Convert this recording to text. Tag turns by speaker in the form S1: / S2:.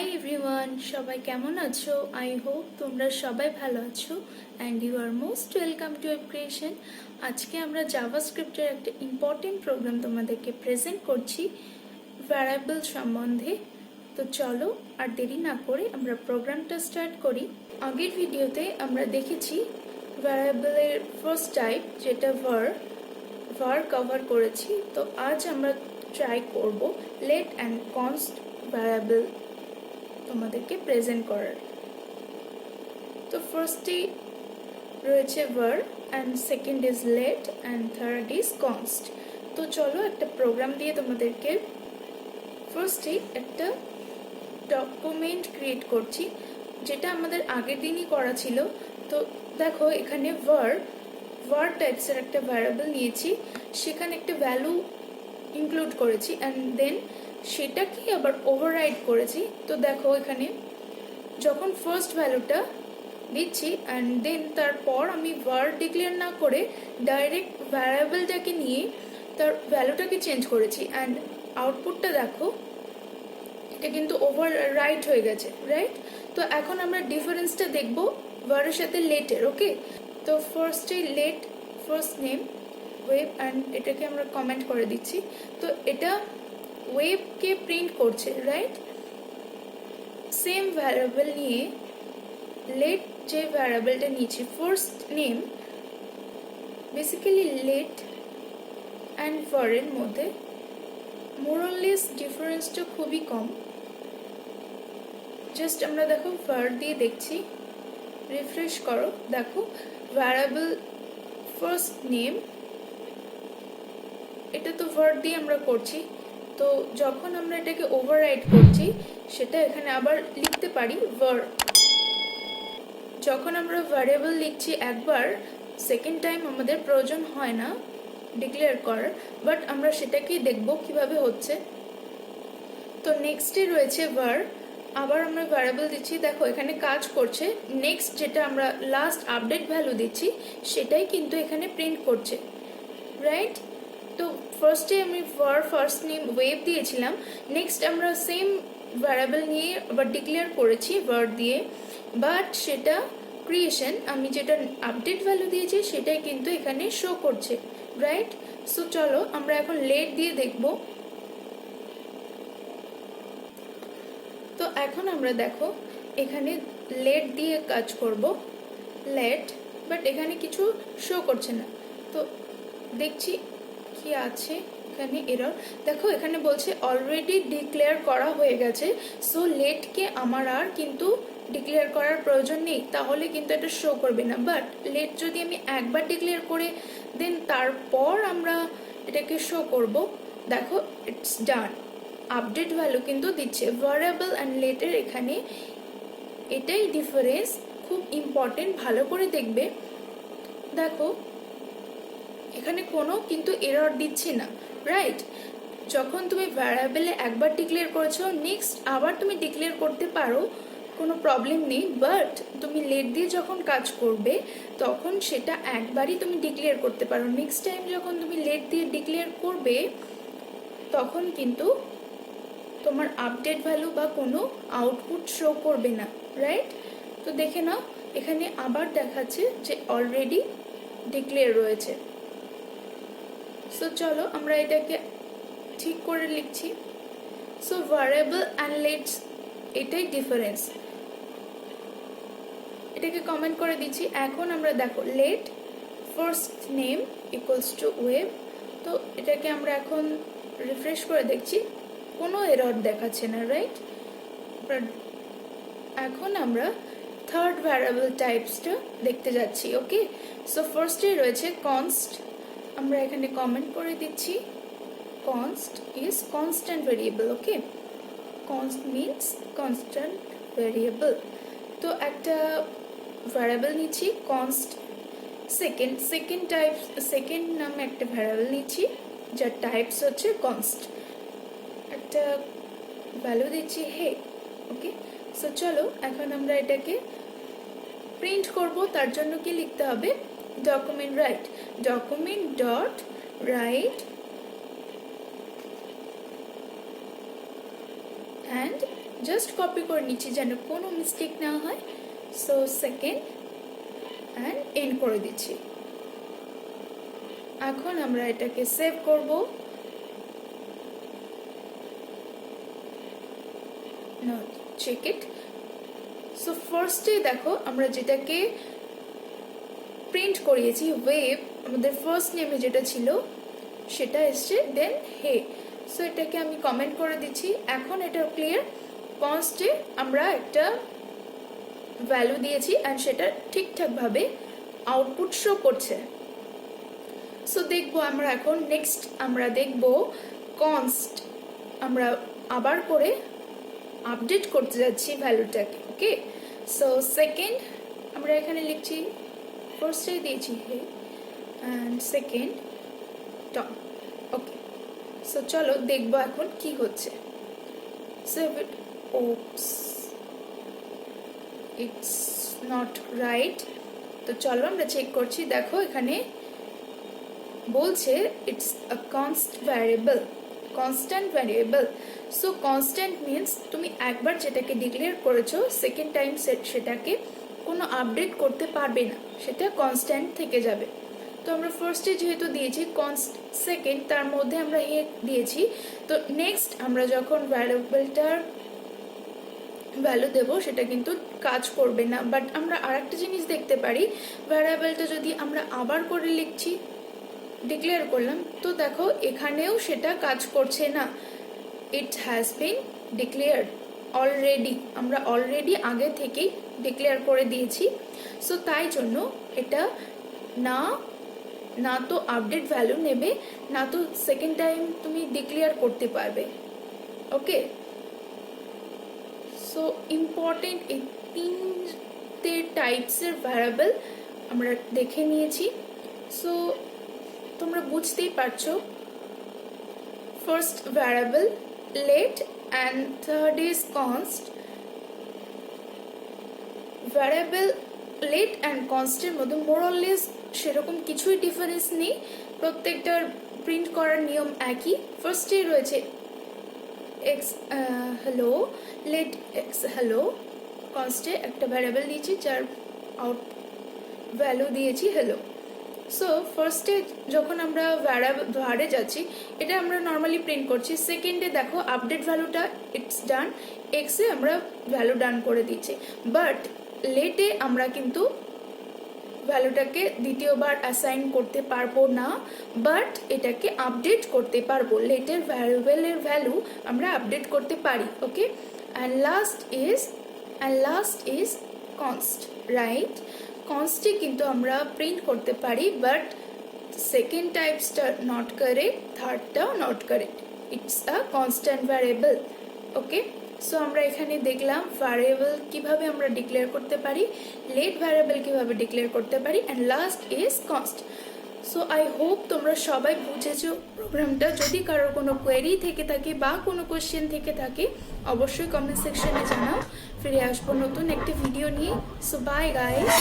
S1: Hi everyone, সবাই কেমন আছো? আই হোপ তোমরা সবাই ভালো আছো and you are most welcome to web creation. আজকে আমরা জাভাস্ক্রিপ্টের একটা ইম্পর্টেন্ট প্রোগ্রাম তোমাদেরকে প্রেজেন্ট করছি ভ্যারিয়েবল সম্বন্ধে। তো চলো আর দেরি না করে আমরা প্রোগ্রামটা স্টার্ট করি। আগের ভিডিওতে আমরা দেখেছি ভ্যারিয়েবলের ফার্স্ট টাইপ যেটা var কভার করেছি। তো আজ আমরা ট্রাই করব লেট অ্যান্ড কনস্ট ভ্যারিয়েবল তোমাদেরকে প্রেজেন্ট করার। তো ফার্স্টে রয়েছে var and second is let and third is const. তো চলো একটা প্রোগ্রাম দিয়ে তোমাদেরকে ফার্স্টে একটা ডকুমেন্ট ক্রিয়েট করছি, যেটা আমাদের আগের দিনই করা ছিল। তো দেখো এখানে var টাইপসের একটা ভ্যারিয়েবল নিয়েছি, সেখানে একটা ভ্যালু ইনক্লুড করেছি অ্যান্ড দেন সেটাকে আবার ওভাররাইড করেছি। তো দেখো এখানে যখন ফার্স্ট ভ্যালুটা দিচ্ছি অ্যান্ড দেন তারপর আমি var ডিক্লেয়ার না করে ডাইরেক্ট ভ্যারিয়েবলটাকে নিয়ে তার ভ্যালুটাকে চেঞ্জ করেছি অ্যান্ড আউটপুটটা দেখো, এটা কিন্তু ওভাররাইড হয়ে গেছে, রাইট? তো এখন আমরা ডিফারেন্সটা দেখব vaরের সাথে লেটের। ওকে, তো ফার্স্টে let first name web and এটাকে আমরা কমেন্ট করে দিচ্ছি। তো এটা ওয়েবকে প্রিন্ট করছে, রাইট? সেম ভ্যারিয়েবল নিয়ে লেট যে ভ্যারিয়েবলটা নিয়েছি first name, basically let and ভারের মধ্যে মোরলেস ডিফারেন্সটা খুবই কম। জাস্ট আমরা দেখো var দিয়ে দেখছি, রিফ্রেশ করো, দেখো ভ্যারিয়েবল ফার্স্ট নেম এটা তো var দিয়ে আমরা করছি। তো যখন আমরা এটাকে ওভাররাইড করছি সেটা এখানে আবার লিখতে পারি var। যখন আমরা ভ্যারিয়েবল লিখছি একবার, সেকেন্ড টাইম আমাদের প্রয়োজন হয় না ডিক্লেয়ার করার, বাট আমরা সেটাকেই দেখব কিভাবে হচ্ছে। তো নেক্সটে রয়েছে var, আবার আমরা ভ্যারিয়েবল দিচ্ছি, দেখো এখানে কাজ করছে। নেক্সট যেটা আমরা লাস্ট আপডেট ভ্যালু দিচ্ছি সেটাই কিন্তু এখানে প্রিন্ট করছে, রাইট? তো ফার্স্টে আমি var ফার্স্ট নেম ওয়েব দিয়েছিলাম, নেক্সট আমরা সেম ভ্যারিয়েবল নিয়ে আবার ডিক্লেয়ার করেছি var দিয়ে, বাট সেটা ক্রিয়েশন আমি যেটা আপডেট ভ্যালু দিয়েছি সেটাই কিন্তু এখানে শো করছে, রাইট? সো চলো আমরা এখন লেট দিয়ে দেখব। তো এখন আমরা দেখো এখানে লেট দিয়ে কাজ করব, লেট, বাট এখানে কিছু শো করছে না। তো দেখছি কি আছে এখানে, এরর। দেখো এখানে বলছে অলরেডি ডিক্লেয়ার করা হয়ে গেছে, সো লেটকে আমার আর কিন্তু ডিক্লেয়ার করার প্রয়োজন নেই, তাহলে কিন্তু এটা শো করবে না। বাট লেট যদি আমি একবার ডিক্লেয়ার করে দেন তারপর আমরা এটাকে শো করব, দেখো ইটস ডান, আপডেট ভ্যালু কিন্তু দিচ্ছে। ভ্যারিয়েবল অ্যান্ড লেটের এখানে এটাই ডিফারেন্স, খুব ইম্পর্টেন্ট, ভালো করে দেখবে। দেখো এখানে কোনো কিন্তু এরর দিচ্ছে না, রাইট? যখন তুমি ভ্যারিয়েবলে একবার ডিক্লেয়ার করেছো, নেক্সট আবার তুমি ডিক্লেয়ার করতে পারো, কোনো প্রবলেম নেই। বাট তুমি লেট দিয়ে যখন কাজ করবে তখন সেটা একবারই তুমি ডিক্লেয়ার করতে পারো। নেক্সট টাইম যখন তুমি লেট দিয়ে ডিক্লেয়ার করবে তখন কিন্তু তোমার আপডেট ভ্যালু বা কোনো আউটপুট শো করবে না, রাইট? তো দেখে নাও এখানে আবার দেখাচ্ছে যে অলরেডি ডিক্লেয়ার রয়েছে। সো চলো আমরা এটাকে ঠিক করে লিখছি। সো ভ্যারিয়েবল অ্যান্ড লেটস এটাই ডিফারেন্স, এটাকে কমেন্ট করে দিচ্ছি। এখন আমরা দেখো let first name equals to web, তো এটাকে আমরা এখন রিফ্রেশ করে দেখছি, কোনো এরর দেখাচ্ছে না, রাইট? এখন আমরা থার্ড ভ্যারিয়েবল টাইপসটা দেখতে যাচ্ছি। ওকে, সো ফার্স্টে রয়েছে কনস্ট, আমরা এখানে কমেন্ট করে দিচ্ছি const is constant variable. okay, const means constant variable. তো একটা ভ্যারিয়েবল নিচ্ছি const সেকেন্ড টাইপ, সেকেন্ড নামে একটা ভ্যারিয়েবল নিচ্ছি যার টাইপস হচ্ছে const, একটা ভ্যালু দিচ্ছি হে। ওকে, সো চলো এখন আমরা এটাকে প্রিন্ট করব। তার জন্য কি লিখতে হবে, document right, document dot right and just copy করে নিচ্ছি যেন কোনো মিস্টেক না হয়। সো সেকেন্ড অ্যান্ড এন্ড করে দিচ্ছি। এখন আমরা এটাকে সেভ করব। নাও চেক ইট। সো ফার্স্টে দেখো আমরা যেটাকে প্রিন্ট করিয়েছি ওয়েব, আমাদের ফার্স্ট নেমে যেটা ছিল সেটা এসছে, দেন হে। সো এটাকে আমি কমেন্ট করে দিচ্ছি। এখন এটা ক্লিয়ার। কনস্টে আমরা একটা ভ্যালু দিয়েছি অ্যান্ড সেটা ঠিকঠাকভাবে আউটপুট শো করছে। সো দেখবো আমরা এখন নেক্সট আমরা দেখবো কনস্ট আমরা আবার করে আপডেট করতে যাচ্ছি ভ্যালুটাকে। ওকে, সো সেকেন্ড আমরা এখানে লিখছি, ফার্স্টে দিয়েছি হে অ্যান্ড সেকেন্ড টম। ওকে, সো চলো দেখবো এখন কি হচ্ছে। Save it. Oops, it's not right. তো চলো আমরা চেক করছি। দেখো এখানে বলছে it's a constant variable. So constant means তুমি একবার যেটাকে ডিক্লেয়ার করেছো সেকেন্ড টাইম সেটাকে কোনো আপডেট করতে পারবে না, সেটা কনস্ট্যান্ট থেকে যাবে। তো আমরা ফার্স্টে যেহেতু দিয়েছি সেকেন্ড, তার মধ্যে আমরা হে দিয়েছি। তো নেক্সট আমরা যখন ভ্যারিয়েবলটার ভ্যালু দেব সেটা কিন্তু কাজ করবে না। বাট আমরা আরেকটা জিনিস দেখতে পারি, ভ্যারিয়েবলটা যদি আমরা আবার করে লিখছি, ডিক্লেয়ার করলাম, তো দেখো এখানেও সেটা কাজ করছে না। It has been declared already, আমরা অলরেডি আগে থেকেই ডিক্লেয়ার করে দিয়েছি। সো তাই জন্য এটা না তো আপডেট ভ্যালু নেবে, না তো সেকেন্ড টাইম তুমি ডিক্লেয়ার করতে পারবে। ওকে, সো ইম্পর্টেন্ট এই তিনটে টাইপসের ভ্যারিয়েবল আমরা দেখে নিয়েছি। সো তোমরা বুঝতেই পারছো, first variable let and third is const. Variable let and কনস্টের মধ্যে মোরলেস সেরকম কিছুই ডিফারেন্স নেই, প্রত্যেকটার প্রিন্ট করার নিয়ম একই। ফার্স্টে রয়েছে x hello, let x hello. কনস্টে একটা ভ্যারিয়েবল দিয়েছি যার আউট ভ্যালু দিয়েছি হ্যালো। সো ফার্স্টে যখন আমরা ভারে যাচ্ছি, এটা আমরা নর্মালি প্রিন্ট করছি। সেকেন্ডে দেখো আপডেট ভ্যালুটা ইটস ডান, এক্সে আমরা ভ্যালু ডান করে দিচ্ছি। বাট লেটে আমরা কিন্তু ভ্যালুটাকে দ্বিতীয়বার অ্যাসাইন করতে পারবো না, বাট এটাকে আপডেট করতে পারবো। লেটের ভ্যারিয়েবলের ভ্যালু আমরা আপডেট করতে পারি। Okay, and last is const, right? কনস্টে কিন্তু আমরা প্রিন্ট করতে পারি, বাট সেকেন্ড টাইপসটা নট কারেক্ট, থার্ডটাও not correct. It's a constant variable. Okay, so আমরা এখানে দেখলাম ভ্যারিয়েবল কিভাবে আমরা ডিক্লেয়ার করতে পারি, লেট ভ্যারিয়েবল কিভাবে ডিক্লেয়ার করতে পারি, and last is const. So I hope তোমরা সবাই বুঝেছো প্রোগ্রামটা। যদি কারোর কোনো কোয়েরি থেকে থাকে বা কোনো কোয়েশ্চেন থেকে থাকে অবশ্যই কমেন্ট সেকশনে জানাও। ফিরে আসবো নতুন একটি ভিডিও নিয়ে। So bye guys.